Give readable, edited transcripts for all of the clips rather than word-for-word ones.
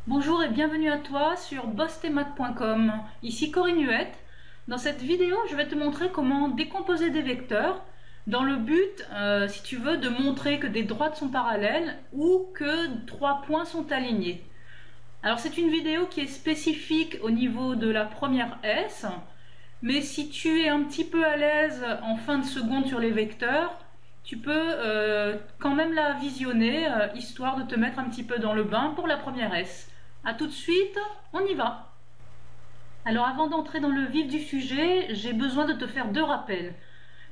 Bonjour et bienvenue à toi sur bosstemath.com. Ici Corinne Huette. Dans cette vidéo, je vais te montrer comment décomposer des vecteurs dans le but, si tu veux, de montrer que des droites sont parallèles ou que trois points sont alignés. Alors c'est une vidéo qui est spécifique au niveau de la première S, mais si tu es un petit peu à l'aise en fin de seconde sur les vecteurs, tu peux quand même la visionner, histoire de te mettre un petit peu dans le bain pour la première S. A tout de suite, on y va. Alors avant d'entrer dans le vif du sujet, j'ai besoin de te faire deux rappels.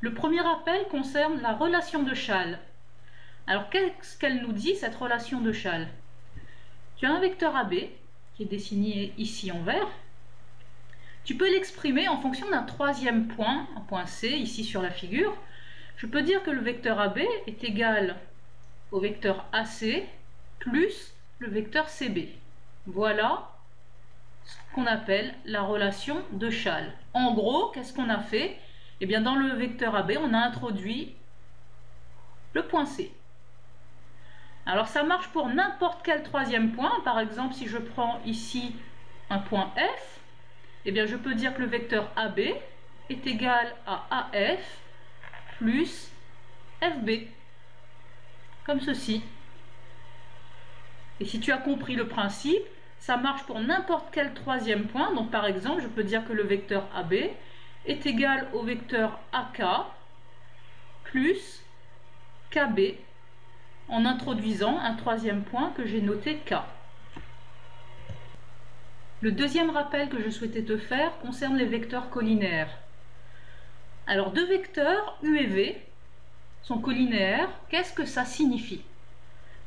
Le premier rappel concerne la relation de Chasles. Alors qu'est-ce qu'elle nous dit, cette relation de Chasles? Tu as un vecteur AB, qui est dessiné ici en vert. Tu peux l'exprimer en fonction d'un troisième point, un point C, ici sur la figure. Je peux dire que le vecteur AB est égal au vecteur AC plus le vecteur CB. Voilà ce qu'on appelle la relation de Chasles. En gros, qu'est-ce qu'on a fait? Eh bien, dans le vecteur AB, on a introduit le point C. Alors, ça marche pour n'importe quel troisième point. Par exemple, si je prends ici un point F, eh bien, je peux dire que le vecteur AB est égal à AF plus FB, comme ceci. Et si tu as compris le principe, ça marche pour n'importe quel troisième point. Donc par exemple, je peux dire que le vecteur AB est égal au vecteur AK plus KB en introduisant un troisième point que j'ai noté K. Le deuxième rappel que je souhaitais te faire concerne les vecteurs collinéaires. Alors deux vecteurs U et V sont collinéaires. Qu'est-ce que ça signifie?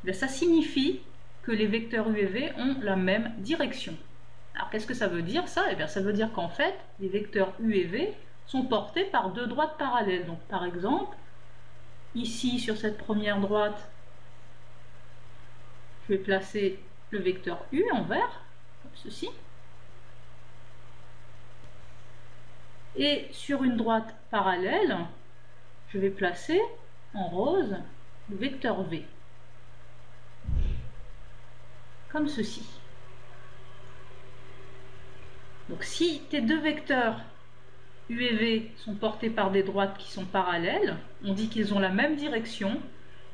Bien, ça signifie que les vecteurs U et V ont la même direction. Alors qu'est-ce que ça veut dire ça? Eh bien, ça veut dire qu'en fait, les vecteurs U et V sont portés par deux droites parallèles. Donc par exemple, ici sur cette première droite, je vais placer le vecteur U en vert, comme ceci. Et sur une droite parallèle, je vais placer en rose le vecteur V, comme ceci. Donc si tes deux vecteurs U et V sont portés par des droites qui sont parallèles, on dit qu'ils ont la même direction,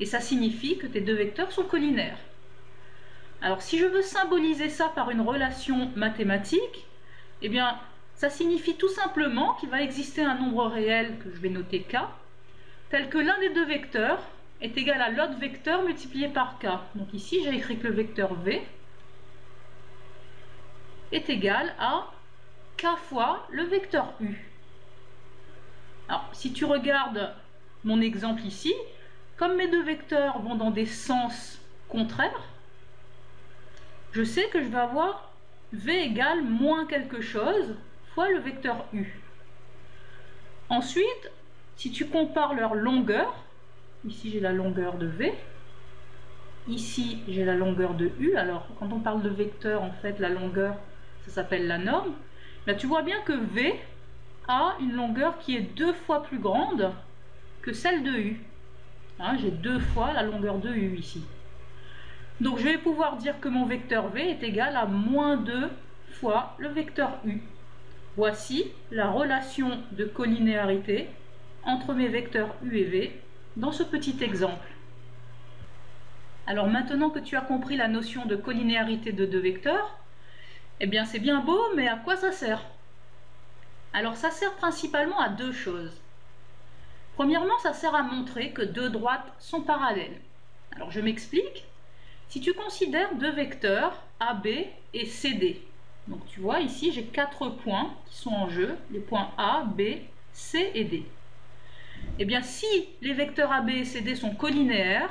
et ça signifie que tes deux vecteurs sont collinaires. Alors si je veux symboliser ça par une relation mathématique, eh bien ça signifie tout simplement qu'il va exister un nombre réel que je vais noter K, tel que l'un des deux vecteurs est égal à l'autre vecteur multiplié par K. Donc ici j'ai écrit que le vecteur V est égal à K fois le vecteur U. Alors si tu regardes mon exemple ici, comme mes deux vecteurs vont dans des sens contraires, je sais que je vais avoir V égale moins quelque chose fois le vecteur U. Ensuite, si tu compares leur longueur, ici j'ai la longueur de V, ici j'ai la longueur de U. Alors quand on parle de vecteur, en fait la longueur, ça s'appelle la norme. Là tu vois bien que V a une longueur qui est 2 fois plus grande que celle de U. Hein, j'ai 2 fois la longueur de U ici. Donc je vais pouvoir dire que mon vecteur V est égal à moins 2 fois le vecteur U. Voici la relation de collinéarité entre mes vecteurs U et V dans ce petit exemple. Alors maintenant que tu as compris la notion de collinéarité de deux vecteurs, eh bien c'est bien beau, mais à quoi ça sert? Alors ça sert principalement à deux choses. Premièrement, ça sert à montrer que deux droites sont parallèles. Alors je m'explique. Si tu considères deux vecteurs AB et CD, donc tu vois ici j'ai 4 points qui sont en jeu, les points A, B, C et D. Eh bien si les vecteurs AB et CD sont collinéaires,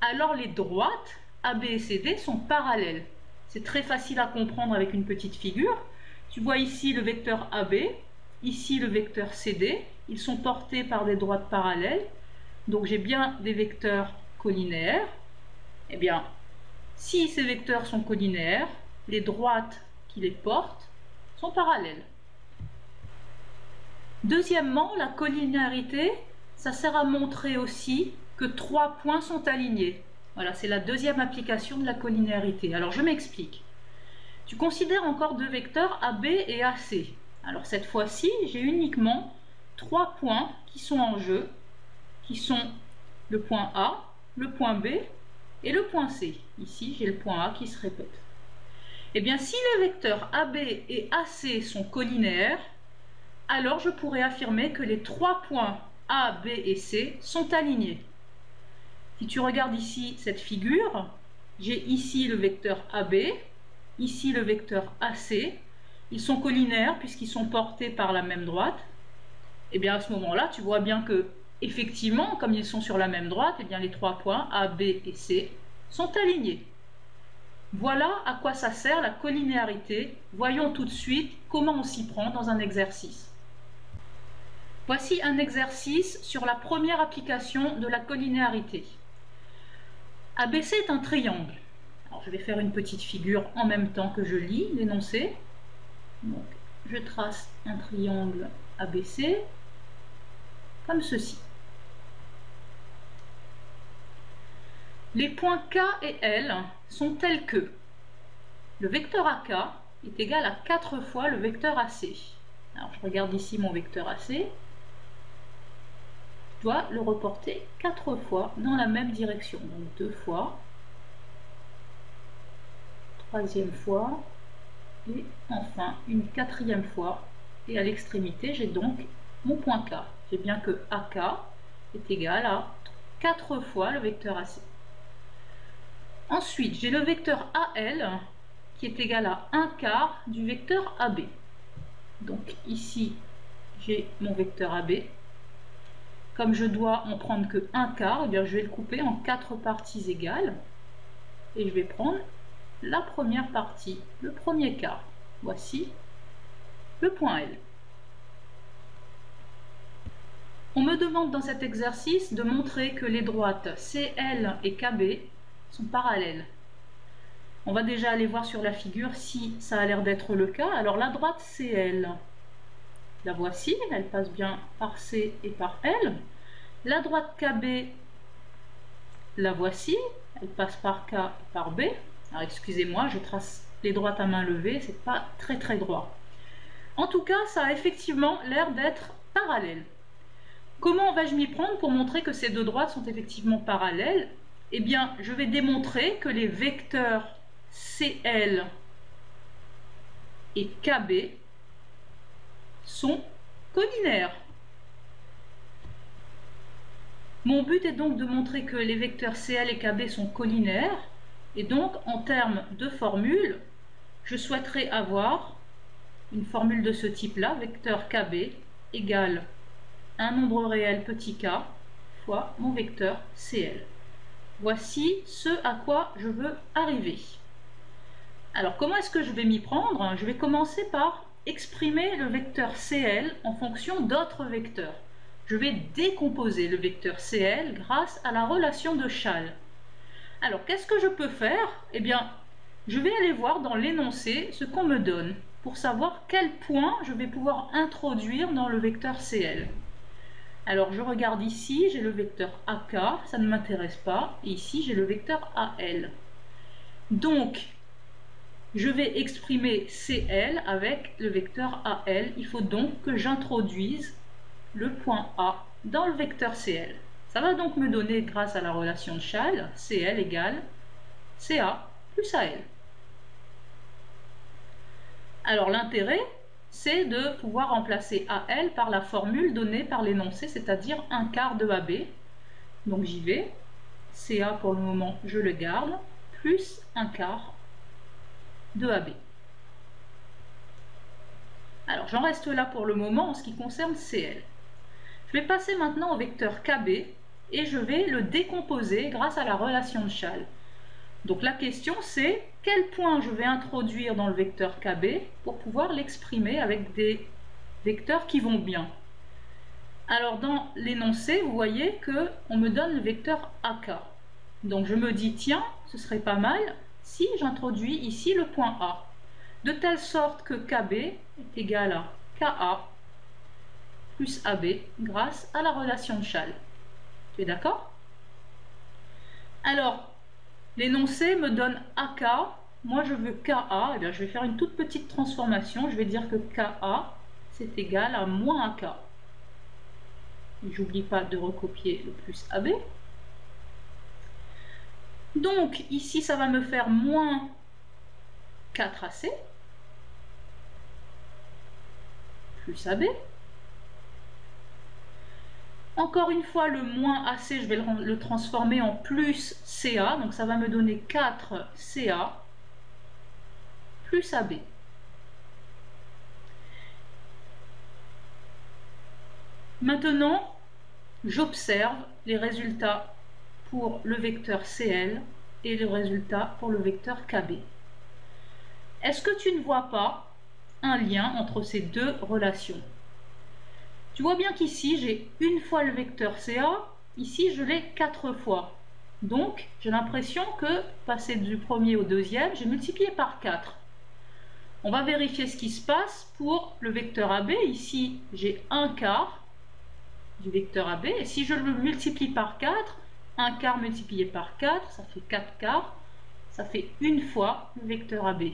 alors les droites AB et CD sont parallèles. C'est très facile à comprendre avec une petite figure. Tu vois ici le vecteur AB, ici le vecteur CD, ils sont portés par des droites parallèles, donc j'ai bien des vecteurs collinéaires. Eh bien, si ces vecteurs sont collinéaires, les droites qui les portent sont parallèles. Deuxièmement, la collinéarité, ça sert à montrer aussi que trois points sont alignés. Voilà, c'est la deuxième application de la collinéarité. Alors je m'explique. Tu considères encore deux vecteurs AB et AC. Alors cette fois-ci, j'ai uniquement 3 points qui sont en jeu, qui sont le point A, le point B et le point C. Ici, j'ai le point A qui se répète. Eh bien, si les vecteurs AB et AC sont collinéaires, alors je pourrais affirmer que les 3 points A, B et C sont alignés. Si tu regardes ici cette figure, j'ai ici le vecteur AB, ici le vecteur AC. Ils sont collinaires puisqu'ils sont portés par la même droite. Et bien à ce moment-là, tu vois bien que, effectivement, comme ils sont sur la même droite, et bien les 3 points A, B et C sont alignés. Voilà à quoi ça sert la collinéarité. Voyons tout de suite comment on s'y prend dans un exercice. Voici un exercice sur la première application de la collinéarité. ABC est un triangle. Alors, je vais faire une petite figure en même temps que je lis l'énoncé. Donc, je trace un triangle ABC comme ceci. Les points K et L sont tels que le vecteur AK est égal à 4 fois le vecteur AC. Alors, je regarde ici mon vecteur AC. Je dois le reporter 4 fois dans la même direction. Donc 2 fois, 3e fois, et enfin une 4e fois. Et à l'extrémité, j'ai donc mon point K. J'ai bien que AK est égal à 4 fois le vecteur AC. Ensuite, j'ai le vecteur AL qui est égal à 1 quart du vecteur AB. Donc ici, j'ai mon vecteur AB. Comme je dois en prendre que 1 quart, eh bien, je vais le couper en 4 parties égales. Et je vais prendre la première partie, le premier quart. Voici le point L. On me demande dans cet exercice de montrer que les droites CL et KB sont parallèles. On va déjà aller voir sur la figure si ça a l'air d'être le cas. Alors la droite CL, la voici, elle passe bien par C et par L. La droite KB, la voici, elle passe par K et par B. Alors excusez-moi, je trace les droites à main levée, c'est pas très droit. En tout cas, ça a effectivement l'air d'être parallèle. Comment vais-je m'y prendre pour montrer que ces deux droites sont effectivement parallèles? Eh bien, je vais démontrer que les vecteurs CL et KB sont collinaires. Mon but est donc de montrer que les vecteurs CL et KB sont collinaires. Et donc, en termes de formule, je souhaiterais avoir une formule de ce type-là, vecteur KB égale un nombre réel petit k fois mon vecteur CL. Voici ce à quoi je veux arriver. Alors, comment est-ce que je vais m'y prendre? Je vais commencer par exprimer le vecteur CL en fonction d'autres vecteurs. Je vais décomposer le vecteur CL grâce à la relation de Schall. Alors, qu'est-ce que je peux faire? Eh bien, je vais aller voir dans l'énoncé ce qu'on me donne pour savoir quel point je vais pouvoir introduire dans le vecteur CL. Alors, je regarde ici, j'ai le vecteur AK, ça ne m'intéresse pas, et ici, j'ai le vecteur AL. Donc, je vais exprimer CL avec le vecteur AL. Il faut donc que j'introduise le point A dans le vecteur CL. Ça va donc me donner, grâce à la relation de Schall, CL égale CA plus AL. Alors l'intérêt, c'est de pouvoir remplacer AL par la formule donnée par l'énoncé, c'est-à-dire 1 quart de AB. Donc j'y vais. CA pour le moment, je le garde, plus 1 quart de AB. Alors j'en reste là pour le moment en ce qui concerne CL. Je vais passer maintenant au vecteur KB et je vais le décomposer grâce à la relation de Schall. Donc la question c'est quel point je vais introduire dans le vecteur KB pour pouvoir l'exprimer avec des vecteurs qui vont bien. Alors dans l'énoncé, vous voyez qu'on me donne le vecteur AK. Donc je me dis tiens, ce serait pas mal si j'introduis ici le point A. De telle sorte que KB est égal à KA plus AB grâce à la relation de Schall. Tu es d'accord? Alors, l'énoncé me donne AK moi je veux KA, eh bien, je vais faire une toute petite transformation. Je vais dire que KA, c'est égal à moins AK. J'oublie pas de recopier le plus AB. Donc, ici, ça va me faire moins 4AC plus AB. Encore une fois, le moins AC, je vais le transformer en plus CA. Donc, ça va me donner 4CA plus AB. Maintenant, j'observe les résultats pour le vecteur CL et le résultat pour le vecteur KB. Est-ce que tu ne vois pas un lien entre ces deux relations? Tu vois bien qu'ici, j'ai une fois le vecteur CA, ici je l'ai 4 fois. Donc, j'ai l'impression que, passer du premier au deuxième, j'ai multiplié par 4. On va vérifier ce qui se passe pour le vecteur AB. Ici, j'ai 1/4 du vecteur AB. Et si je le multiplie par 4, 1/4 multiplié par 4, ça fait 4/4. Ça fait une fois le vecteur AB.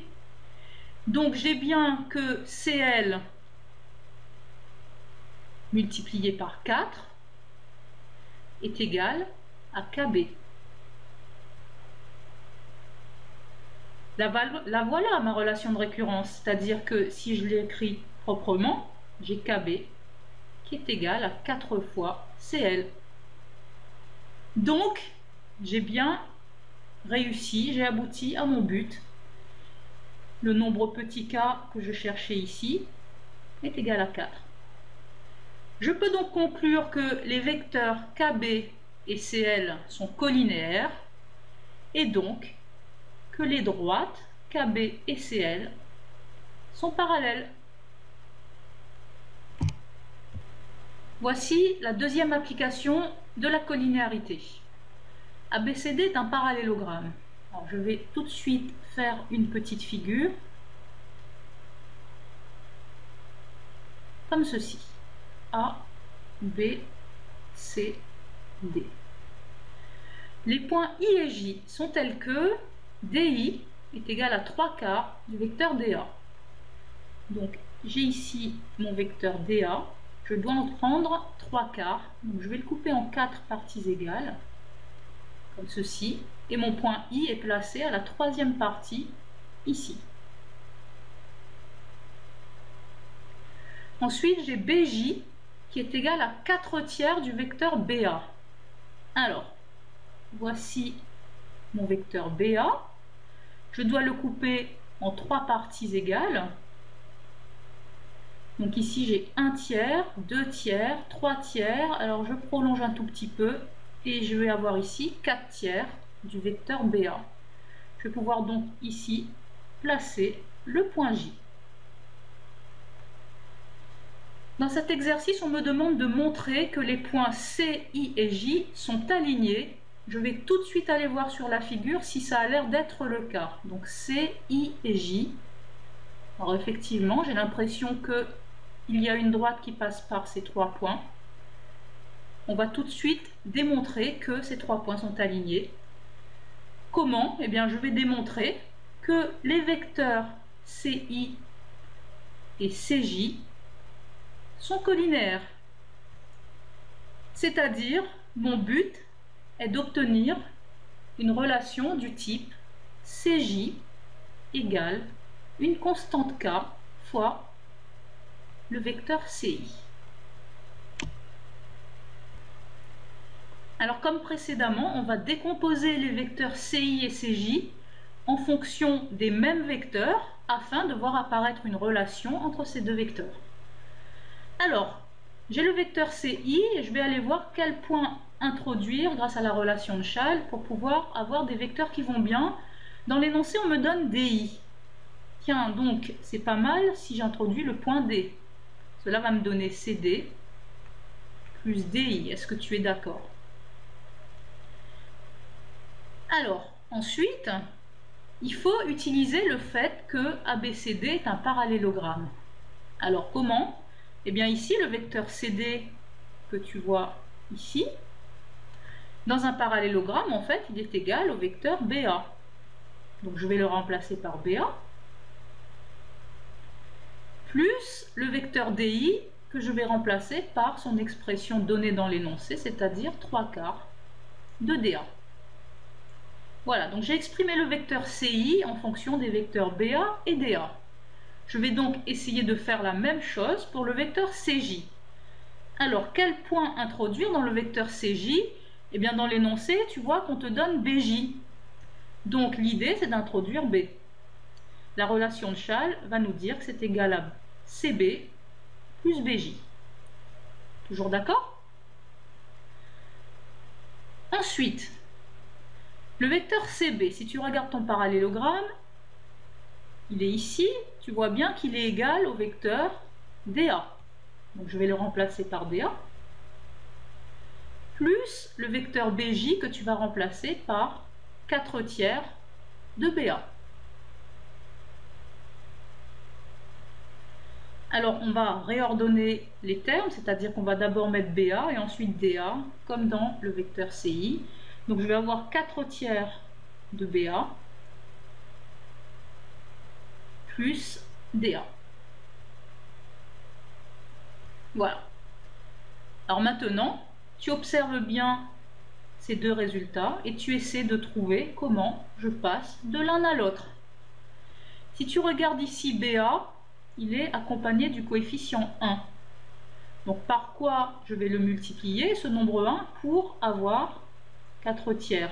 Donc, j'ai bien que CL multiplié par 4 est égal à KB. La voilà ma relation de récurrence, c'est-à-dire que si je l'écris proprement, j'ai KB qui est égal à 4 fois CL. Donc, j'ai bien réussi, j'ai abouti à mon but. Le nombre petit k que je cherchais ici est égal à 4. Je peux donc conclure que les vecteurs KB et CL sont collinéaires et donc que les droites KB et CL sont parallèles. Voici la deuxième application de la collinéarité. ABCD est un parallélogramme. Alors, je vais tout de suite faire une petite figure comme ceci. A, B, C, D. Les points I et J sont tels que DI est égal à 3/4 du vecteur DA. Donc j'ai ici mon vecteur DA, je dois en prendre 3/4, donc je vais le couper en 4 parties égales, comme ceci, et mon point I est placé à la troisième partie, ici. Ensuite j'ai BJ qui est égal à 4/3 du vecteur BA. Alors, voici mon vecteur BA. Je dois le couper en 3 parties égales. Donc ici, j'ai 1/3, 2/3, 3/3. Alors, je prolonge un tout petit peu et je vais avoir ici 4/3 du vecteur BA. Je vais pouvoir donc ici placer le point J. Dans cet exercice, on me demande de montrer que les points C, I et J sont alignés. Je vais tout de suite aller voir sur la figure si ça a l'air d'être le cas. Donc C, I et J. Alors effectivement, j'ai l'impression qu'il y a une droite qui passe par ces 3 points. On va tout de suite démontrer que ces 3 points sont alignés. Comment? Eh bien, je vais démontrer que les vecteurs CI et CJ sont collinéaires. C'est-à-dire, mon but est d'obtenir une relation du type CJ égale une constante K fois le vecteur CI. Alors comme précédemment, on va décomposer les vecteurs CI et CJ en fonction des mêmes vecteurs afin de voir apparaître une relation entre ces deux vecteurs. Alors, j'ai le vecteur CI et je vais aller voir quel point introduire grâce à la relation de Schall pour pouvoir avoir des vecteurs qui vont bien. Dans l'énoncé, on me donne DI. Tiens, donc c'est pas mal si j'introduis le point D. Cela va me donner CD plus DI. Est-ce que tu es d'accord? Alors, ensuite, il faut utiliser le fait que ABCD est un parallélogramme. Alors, comment? Eh bien, ici, le vecteur CD que tu vois ici, dans un parallélogramme, en fait, il est égal au vecteur BA. donc je vais le remplacer par BA, plus le vecteur DI que je vais remplacer par son expression donnée dans l'énoncé, c'est-à-dire 3/4 de DA. Voilà, donc j'ai exprimé le vecteur CI en fonction des vecteurs BA et DA. Je vais donc essayer de faire la même chose pour le vecteur CJ. Alors, quel point introduire dans le vecteur CJ? Eh bien, dans l'énoncé, tu vois qu'on te donne BJ. Donc, l'idée, c'est d'introduire B. La relation de Schall va nous dire que c'est égal à CB plus BJ. Toujours d'accord? Ensuite, le vecteur CB, si tu regardes ton parallélogramme, il est ici, tu vois bien qu'il est égal au vecteur DA. Donc je vais le remplacer par DA, plus le vecteur BJ que tu vas remplacer par 4/3 de BA. Alors on va réordonner les termes, c'est-à-dire qu'on va d'abord mettre BA et ensuite DA, comme dans le vecteur CI. Donc je vais avoir 4/3 de BA plus DA. Voilà. Alors maintenant, tu observes bien ces deux résultats et tu essaies de trouver comment je passe de l'un à l'autre. Si tu regardes ici BA, il est accompagné du coefficient 1. Donc par quoi je vais le multiplier, ce nombre 1, pour avoir 4/3?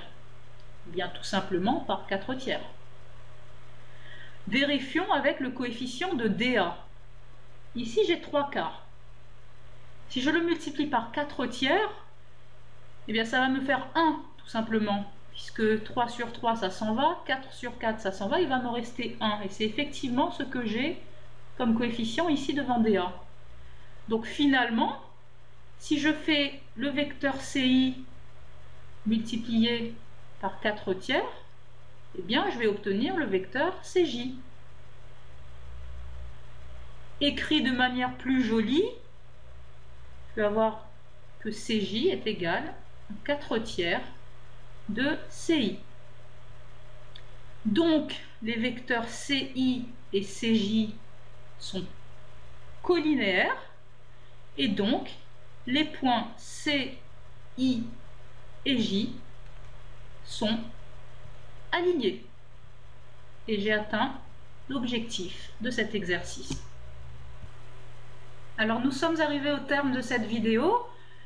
Eh bien tout simplement par 4/3. Vérifions avec le coefficient de DA. Ici j'ai 3/4. Si je le multiplie par 4/3, eh bien ça va me faire 1 tout simplement, puisque 3 sur 3 ça s'en va, 4 sur 4 ça s'en va, il va me rester 1. Et c'est effectivement ce que j'ai comme coefficient ici devant DA. Donc finalement, si je fais le vecteur CI multiplié par 4/3, eh bien je vais obtenir le vecteur CJ. Écrit de manière plus jolie, je vais avoir que CJ est égal à 4/3 de CI. Donc, les vecteurs CI et CJ sont collinéaires et donc les points C, I et J sont alignés. Et j'ai atteint l'objectif de cet exercice. Alors nous sommes arrivés au terme de cette vidéo.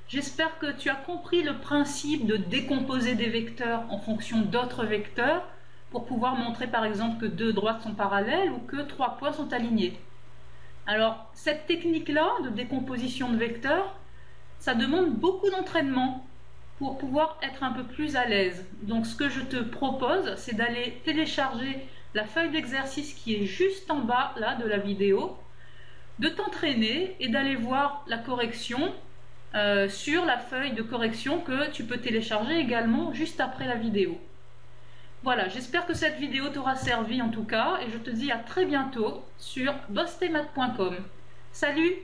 J'espère que tu as compris le principe de décomposer des vecteurs en fonction d'autres vecteurs pour pouvoir montrer par exemple que deux droites sont parallèles ou que trois points sont alignés. Alors cette technique-là de décomposition de vecteurs, ça demande beaucoup d'entraînement pour pouvoir être un peu plus à l'aise. Donc ce que je te propose, c'est d'aller télécharger la feuille d'exercice qui est juste en bas là de la vidéo, de t'entraîner et d'aller voir la correction sur la feuille de correction que tu peux télécharger également juste après la vidéo. Voilà, j'espère que cette vidéo t'aura servi en tout cas et je te dis à très bientôt sur bossemath.com. Salut!